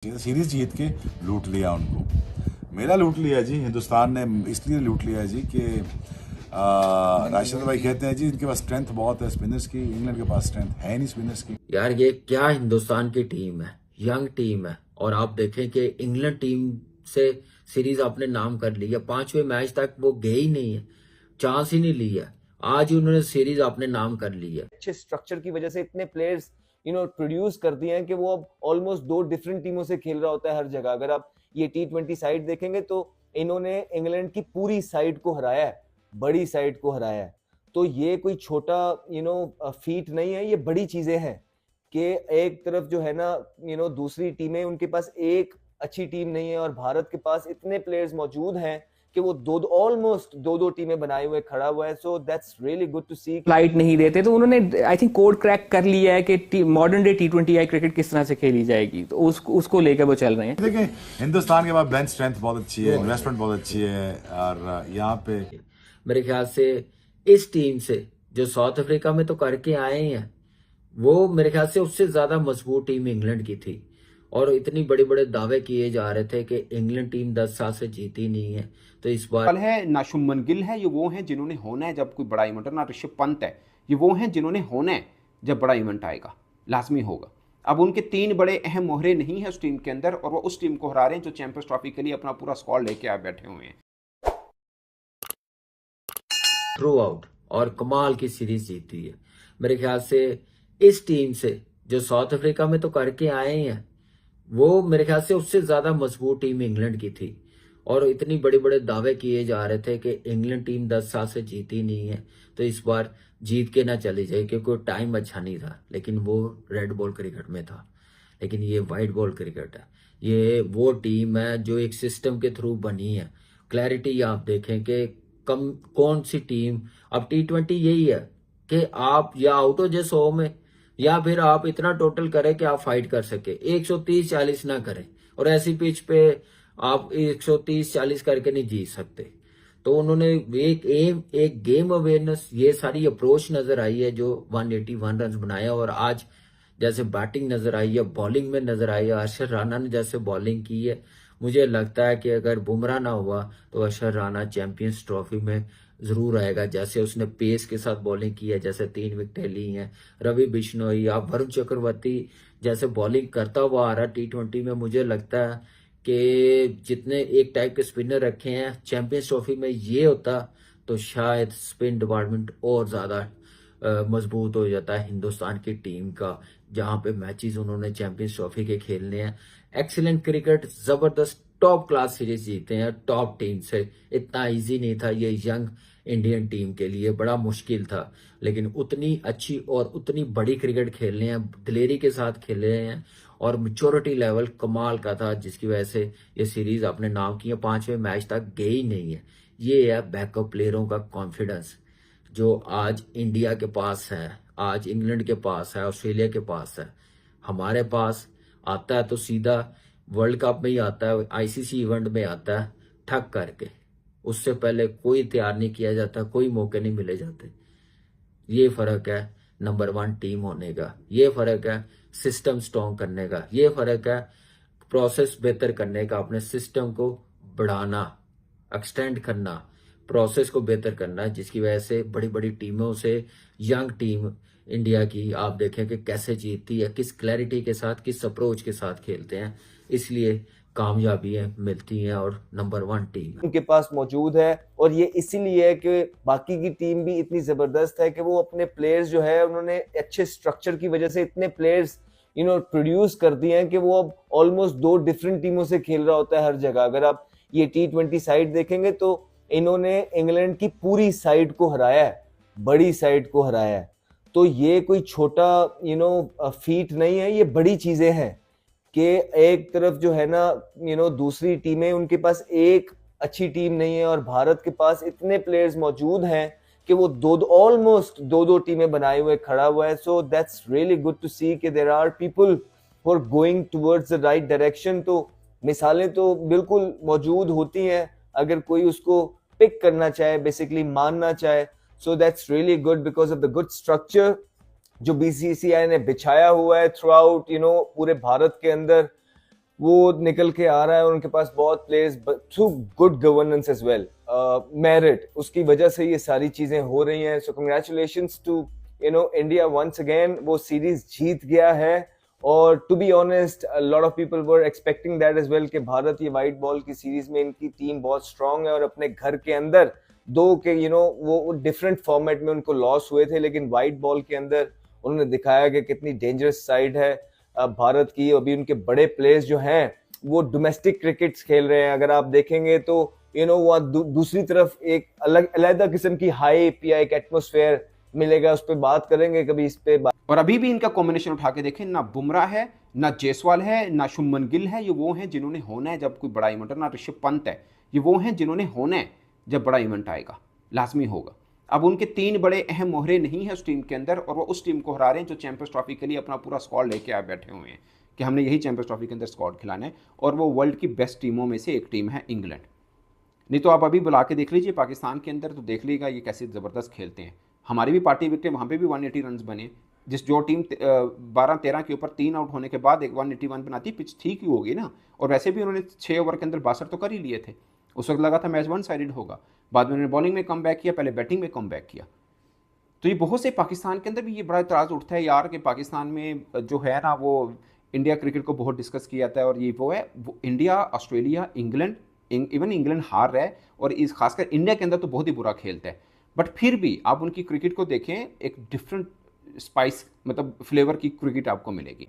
Series जीत के लूट लिया उनको। मेरा लूट लिया जी, हिंदुस्तान ने इसलिए लूट लिया जी कि राशिद भाई कहते हैं जी इनके पास स्ट्रेंथ बहुत है स्पिनर्स की, इंग्लैंड के पास स्ट्रेंथ है नहीं स्पिनर्स की। यार ये क्या हिंदुस्तान की टीम है, यंग टीम है। और आप देखें कि इंग्लैंड टीम से सीरीज आपने नाम कर ली है, 5वें मैच तक वो गए ही नहीं है, चांस ही नहीं लिया। आज ही उन्होंने सीरीज आपने नाम कर ली है। अच्छे स्ट्रक्चर की वजह से इतने प्लेयर्स प्रोड्यूस कर दिए हैं कि वो अब ऑलमोस्ट 2 डिफरेंट टीमों से खेल रहा होता है हर जगह। अगर आप ये T20 साइड देखेंगे तो इन्होंने इंग्लैंड की पूरी साइड को हराया है, बड़ी साइड को हराया है। तो ये कोई छोटा फीट नहीं है, ये बड़ी चीजें हैं कि एक तरफ जो है ना दूसरी टीमें उनके पास एक अच्छी टीम नहीं है और भारत के पास इतने प्लेयर्स मौजूद हैं कि वो ऑलमोस्ट दो टीमें बनाए हुए खड़ा हुआ है। So that's really good to see. Flight नहीं देते तो उन्होंने आई थिंक कोड क्रैक कर लिया है कि मॉडर्न डे T20 क्रिकेट किस तरह से खेली जाएगी, तो उसको लेकर वो चल रहे हैं। देखिए हिंदुस्तान के पास बेंच स्ट्रेंथ बहुत अच्छी है, इन्वेस्टमेंट बहुत अच्छी है और यहाँ पे मेरे ख्याल से इस टीम से जो साउथ अफ्रीका में तो करके आए हैं, वो मेरे ख्याल से उससे ज्यादा मजबूत टीम इंग्लैंड की थी। और इतनी बड़े बड़े दावे किए जा रहे थे कि इंग्लैंड टीम 10 साल से जीती नहीं है, तो इस बार है ना शुभमन गिल है, ये वो हैं जिन्होंने होना है जब कोई बड़ा इवेंट, ना ऋषभ पंत है, ये वो हैं जिन्होंने होना है जब बड़ा इवेंट आएगा, लाजमी होगा। अब उनके 3 बड़े अहम मोहरे नहीं है उस टीम के अंदर और वो उस टीम को हरा रहे हैं जो चैंपियंस ट्रॉफी के लिए अपना पूरा स्क्वाड लेके आ बैठे हुए हैं थ्रू आउट और कमाल की सीरीज जीती है। मेरे ख्याल से इस टीम से जो साउथ अफ्रीका में तो करके आए हैं, वो मेरे ख्याल से उससे ज्यादा मजबूत टीम इंग्लैंड की थी। और इतनी बड़े बड़े दावे किए जा रहे थे कि इंग्लैंड टीम 10 साल से जीती नहीं है, तो इस बार जीत के ना चली जाए, क्योंकि टाइम अच्छा नहीं था। लेकिन वो रेड बॉल क्रिकेट में था, लेकिन ये वाइट बॉल क्रिकेट है। ये वो टीम है जो एक सिस्टम के थ्रू बनी है। क्लैरिटी आप देखें कि कम कौन सी टीम, अब T20 यही है कि आप या आउट हो जाए 100 में, या फिर आप इतना टोटल करें कि आप फाइट कर सके, 130-40 ना करें। और ऐसी पिच पे आप 130-40 करके नहीं जीत सकते। तो उन्होंने एक गेम अवेयरनेस, ये सारी अप्रोच नजर आई है जो 181 रन बनाया। और आज जैसे बैटिंग नजर आई है, बॉलिंग में नजर आई है, अरशद राना ने जैसे बॉलिंग की है, मुझे लगता है कि अगर बुमराह ना हुआ तो अरशद राना चैंपियंस ट्रॉफी में जरूर आएगा। जैसे उसने पेस के साथ बॉलिंग की है, जैसे 3 विकेटें ली हैं। रवि बिश्नोई या वरुण चक्रवर्ती जैसे बॉलिंग करता हुआ आ रहा T20 में, मुझे लगता है कि जितने एक टाइप के स्पिनर रखे हैं चैंपियंस ट्रॉफी में, ये होता तो शायद स्पिन डिपार्टमेंट और ज्यादा मजबूत हो जाता है हिंदुस्तान की टीम का, जहां पे मैचेस उन्होंने चैंपियंस ट्रॉफी के खेलने हैं। एक्सीलेंट क्रिकेट, जबरदस्त टॉप क्लास सीरीज जीते हैं टॉप टीम से। इतना इजी नहीं था ये यंग इंडियन टीम के लिए, बड़ा मुश्किल था। लेकिन उतनी अच्छी और उतनी बड़ी क्रिकेट खेलने हैं, दिलेरी के साथ खेले हैं और मेच्योरिटी लेवल कमाल का था, जिसकी वजह से ये सीरीज अपने नाम की है। 5वें मैच तक गए ही नहीं है। ये है बैकअप प्लेयरों का कॉन्फिडेंस जो आज इंडिया के पास है, आज इंग्लैंड के पास है, ऑस्ट्रेलिया के पास है। हमारे पास आता है तो सीधा वर्ल्ड कप में ही आता है, ICC इवेंट में आता है ठग करके। उससे पहले कोई तैयार नहीं किया जाता, कोई मौके नहीं मिले जाते। ये फर्क है नंबर 1 टीम होने का, ये फर्क है सिस्टम स्ट्रॉन्ग करने का, ये फर्क है प्रोसेस बेहतर करने का, अपने सिस्टम को बढ़ाना, एक्सटेंड करना, प्रोसेस को बेहतर करना, जिसकी वजह से बड़ी बड़ी टीमों से यंग टीम इंडिया की आप देखें कि कैसे जीतती है, किस क्लैरिटी के साथ, किस अप्रोच के साथ खेलते हैं, इसलिए कामयाबियां मिलती हैं और नंबर 1 टीम उनके पास मौजूद है। और ये इसीलिए है कि बाकी की टीम भी इतनी जबरदस्त है कि वो अपने प्लेयर्स जो है उन्होंने अच्छे स्ट्रक्चर की वजह से इतने प्लेयर्स प्रोड्यूस कर दिए हैं कि वो अब ऑलमोस्ट 2 डिफरेंट टीमों से खेल रहा होता है हर जगह। अगर आप ये T20 साइड देखेंगे तो इन्होंने इंग्लैंड की पूरी साइड को हराया है, बड़ी साइड को हराया है। तो ये कोई छोटा फीट नहीं है, ये बड़ी चीजें हैं कि एक तरफ जो है ना दूसरी टीमें उनके पास एक अच्छी टीम नहीं है और भारत के पास इतने प्लेयर्स मौजूद हैं कि वो ऑलमोस्ट दो टीमें बनाए हुए खड़ा हुआ है। So that's really good to see कि there are people who are going towards the right direction. तो मिसालें तो बिल्कुल मौजूद होती हैं अगर कोई उसको पिक करना चाहे, बेसिकली मानना चाहे। सो that's really good because of the good structure जो BCCI ने बिछाया हुआ है थ्रू आउट पूरे भारत के अंदर। वो निकल के आ रहा है और उनके पास बहुत players through good governance as well, merit, उसकी वजह से ये सारी चीजें हो रही हैं. So congratulations to India once again. वो सीरीज जीत गया है और to be honest lot of people were expecting that as well कि भारत ये वाइट बॉल की सीरीज में इनकी टीम बहुत स्ट्रांग है और अपने घर के अंदर दो के वो डिफरेंट फॉर्मेट में उनको लॉस हुए थे, लेकिन वाइट बॉल के अंदर उन्होंने दिखाया कि कितनी डेंजरस साइड है भारत की. अभी उनके बड़े प्लेयर्स जो हैं वो डोमेस्टिक क्रिकेट खेल रहे हैं. अगर आप देखेंगे तो वहाँ दूसरी तरफ एक अलग किस्म की हाई पीआई एक एटमोस्फेयर मिलेगा. उस पर बात करेंगे कभी इस पे. और अभी भी इनका कॉम्बिनेशन उठा के देखें, ना बुमराह है, ना जायसवाल है, ना शुभमन गिल है. ये वो हैं जिन्होंने होना है जब कोई बड़ा इवेंट, ना ऋषभ पंत है. ये वो हैं जिन्होंने होना है जब बड़ा इवेंट आएगा, लाजमी होगा. अब उनके 3 बड़े अहम मोहरे नहीं है उस टीम के अंदर, और वो उस टीम को हरा रहे हैं जो चैंपियंस ट्रॉफी के लिए अपना पूरा स्क्वाड लेके आ बैठे हुए हैं कि हमने यही चैंपियंस ट्रॉफी के अंदर स्क्वाड खिलाना है. और वो वर्ल्ड की बेस्ट टीमों में से एक टीम है इंग्लैंड. नहीं तो आप अभी बुला के देख लीजिए पाकिस्तान के अंदर, तो देख लीजिएगा ये कैसे ज़बरदस्त खेलते हैं. हमारी भी पार्टी विकेट, वहाँ पे भी 180 रन बने. जो टीम 12-13 के ऊपर 3 आउट होने के बाद एक 181 बनाती, पिच ठीक ही होगी ना. और वैसे भी उन्होंने 6 ओवर के अंदर 62 तो कर ही लिए थे. उस वक्त लगा था मैच 1 साइडेड होगा. बाद में उन्होंने बॉलिंग में कम बैक किया, पहले बैटिंग में कम बैक किया. तो ये बहुत से पाकिस्तान के अंदर भी ये बड़ा इतराज़ उठता है यार कि पाकिस्तान में जो है ना वो इंडिया क्रिकेट को बहुत डिस्कस किया जाता है. और ये वो है, वो India, Australia, England, even England हार रहा है और इस खासकर इंडिया के अंदर तो बहुत ही बुरा खेलता है. बट फिर भी आप उनकी क्रिकेट को देखें, एक डिफरेंट स्पाइस मतलब फ्लेवर की क्रिकेट आपको मिलेगी.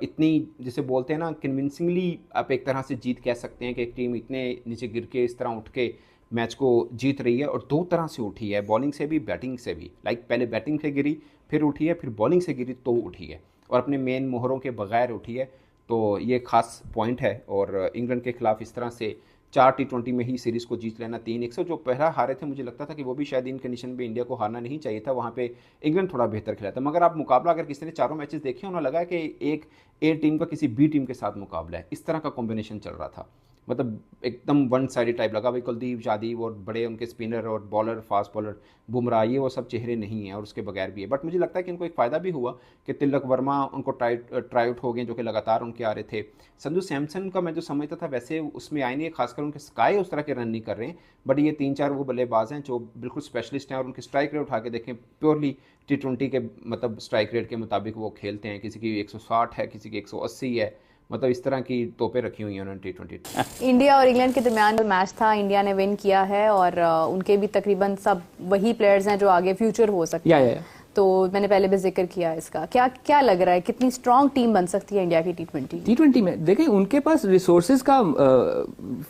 इतनी जैसे बोलते हैं ना कन्विंसिंगली आप एक तरह से जीत कह सकते हैं कि एक टीम इतने नीचे गिर के इस तरह उठ के मैच को जीत रही है. और 2 तरह से उठी है, बॉलिंग से भी बैटिंग से भी. पहले बैटिंग से गिरी, फिर उठी है, फिर बॉलिंग से गिरी तो उठी है, और अपने मेन मोहरों के बगैर उठी है. तो ये खास पॉइंट है. और इंग्लैंड के खिलाफ इस तरह से 4 T20 में ही सीरीज़ को जीत लेना. 3-1 जो पहला हारे थे, मुझे लगता था कि वो भी शायद इन कंडीशन में इंडिया को हारना नहीं चाहिए था. वहाँ पे इंग्लैंड थोड़ा बेहतर खेला था. मगर आप मुकाबला अगर किसी ने चारों मैचेस देखे, उन्हें लगा कि एक ए टीम का किसी बी टीम के साथ मुकाबला है. इस तरह का कॉम्बिनेशन चल रहा था. मतलब एकदम वन साइडेड टाइप लगा. भाई कुलदीप यादव और बड़े उनके स्पिनर और बॉलर, फास्ट बॉलर बुमराह, ये वो सब चेहरे नहीं हैं और उसके बगैर भी है. बट मुझे लगता है कि इनको एक फ़ायदा भी हुआ कि तिलक वर्मा उनको ट्राई आउट हो गए, जो कि लगातार उनके आ रहे थे. संजू सैमसन का मैं जो समझता था वैसे उसमें आए नहीं, खासकर उनके स्काई उस तरह के रन नहीं कर रहे हैं. बट ये 3-4 वो बल्लेबाज हैं जो बिल्कुल स्पेशलिस्ट हैं, और उनकी स्ट्राइक रेट उठा के देखें, प्योरली T20 के मतलब स्ट्राइक रेट के मुताबिक वो खेलते हैं. किसी की 160 है, किसी की 180 है. मतलब इस तरह की तोपें रखी हुई हैं उन्होंने T20. इंडिया और इंग्लैंड के दरमियान मैच था, इंडिया ने विन किया है और उनके भी तकरीबन सब वही प्लेयर्स हैं जो आगे फ्यूचर हो सकते हैं. या तो मैंने पहले भी जिक्र किया इसका. क्या लग रहा है, कितनी स्ट्रांग टीम बन सकती है इंडिया की T20 में? देखें, उनके पास रिसोर्सेज का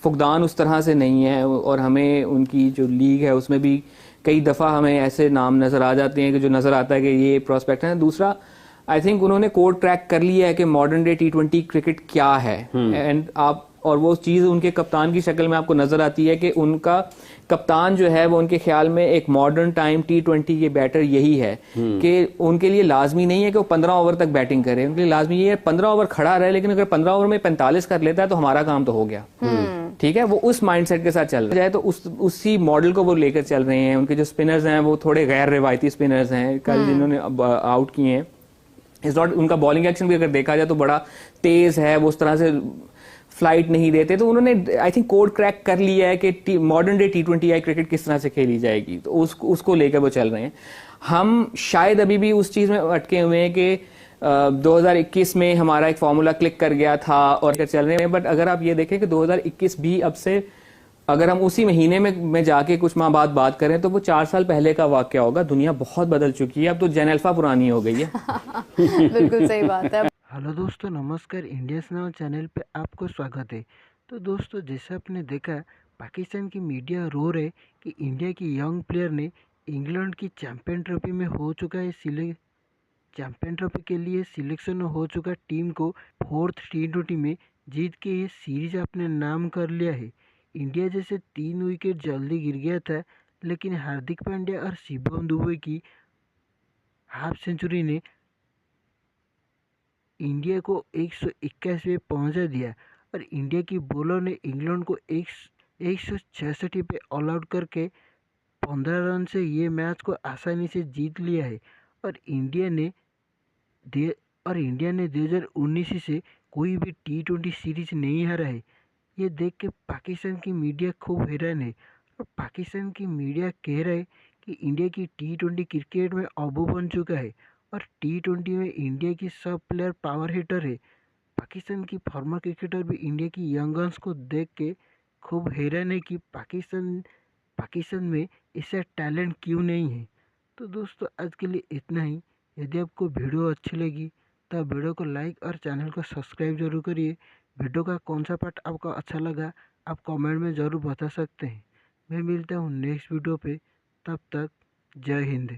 फुकदान उस तरह से नहीं है, और हमें उनकी जो लीग है उसमें भी कई दफ़ा हमें ऐसे नाम नज़र आ जाते हैं कि जो नज़र आता है कि ये प्रोस्पेक्ट है. दूसरा, आई थिंक उन्होंने कोड क्रैक कर लिया है कि मॉडर्न डे T20 क्रिकेट क्या है. एंड आप, और वो चीज़ उनके कप्तान की शक्ल में आपको नजर आती है कि उनका कप्तान जो है वो उनके ख्याल में एक मॉडर्न टाइम T20 के बैटर यही है कि उनके लिए लाजमी नहीं है कि वो 15 ओवर तक बैटिंग करे. उनके लिए लाजमी ये है 15 ओवर खड़ा रहे, लेकिन अगर 15 ओवर में 45 कर लेता है तो हमारा काम तो हो गया. ठीक है, वो उस माइंडसेट के साथ चल रहा है. तो उसी मॉडल को वो लेकर चल रहे हैं. उनके जो स्पिनर्स हैं वो थोड़े गैर रिवायती स्पिनर्स हैं. कल जिन्होंने आउट किए हैं, इज नॉट, उनका बॉलिंग एक्शन भी अगर देखा जाए तो बड़ा तेज है, वो उस तरह से फ्लाइट नहीं देते. तो उन्होंने आई थिंक कोड क्रैक कर लिया है कि मॉडर्न डे T20 क्रिकेट किस तरह से खेली जाएगी. तो उसको लेकर वो चल रहे हैं. हम शायद अभी भी उस चीज में अटके हुए हैं कि 2021 में हमारा एक फॉर्मूला क्लिक कर गया था और चल रहे हैं. बट अगर आप ये देखें कि 2021 भी अब से, अगर हम उसी महीने में जाके कुछ माह बाद बात करें तो वो 4 साल पहले का वाकया होगा. दुनिया बहुत बदल चुकी है. अब तो जेन अल्फा पुरानी हो गई है. बिल्कुल सही बात है. हेलो दोस्तों, नमस्कार. इंडिया नाउ चैनल पे आपको स्वागत है. तो दोस्तों, जैसे आपने देखा, पाकिस्तान की मीडिया रो रहे कि इंडिया की यंग प्लेयर ने इंग्लैंड की चैंपियन ट्रॉफी में हो चुका है चैंपियन ट्रॉफी के लिए सिलेक्शन हो चुका टीम को 4th T20 में जीत के ये सीरीज अपने नाम कर लिया है. इंडिया जैसे 3 विकेट जल्दी गिर गया था, लेकिन हार्दिक पांड्या और शिवम दुबे की हाफ सेंचुरी ने इंडिया को 181 पे पहुंचा दिया, और इंडिया की बॉलर ने इंग्लैंड को 166 पे ऑल आउट करके 15 रन से ये मैच को आसानी से जीत लिया है. और इंडिया ने 2019 से कोई भी T20 सीरीज नहीं हारा है। ये देख के पाकिस्तान की मीडिया खूब हैरान है और पाकिस्तान की मीडिया कह रहा है कि इंडिया की T20 क्रिकेट में अबू बन चुका है और T20 में इंडिया की सब प्लेयर पावर हिटर है। पाकिस्तान की फॉर्मर क्रिकेटर भी इंडिया की यंग गन्स को देख के खूब हैरान है कि पाकिस्तान में ऐसा टैलेंट क्यों नहीं है। तो दोस्तों आज के लिए इतना ही। यदि आपको वीडियो अच्छी लगी तो वीडियो को लाइक और चैनल को सब्सक्राइब जरूर करिए। वीडियो का कौन सा पार्ट आपको अच्छा लगा आप कमेंट में ज़रूर बता सकते हैं। मैं मिलता हूँ नेक्स्ट वीडियो पे, तब तक जय हिंद।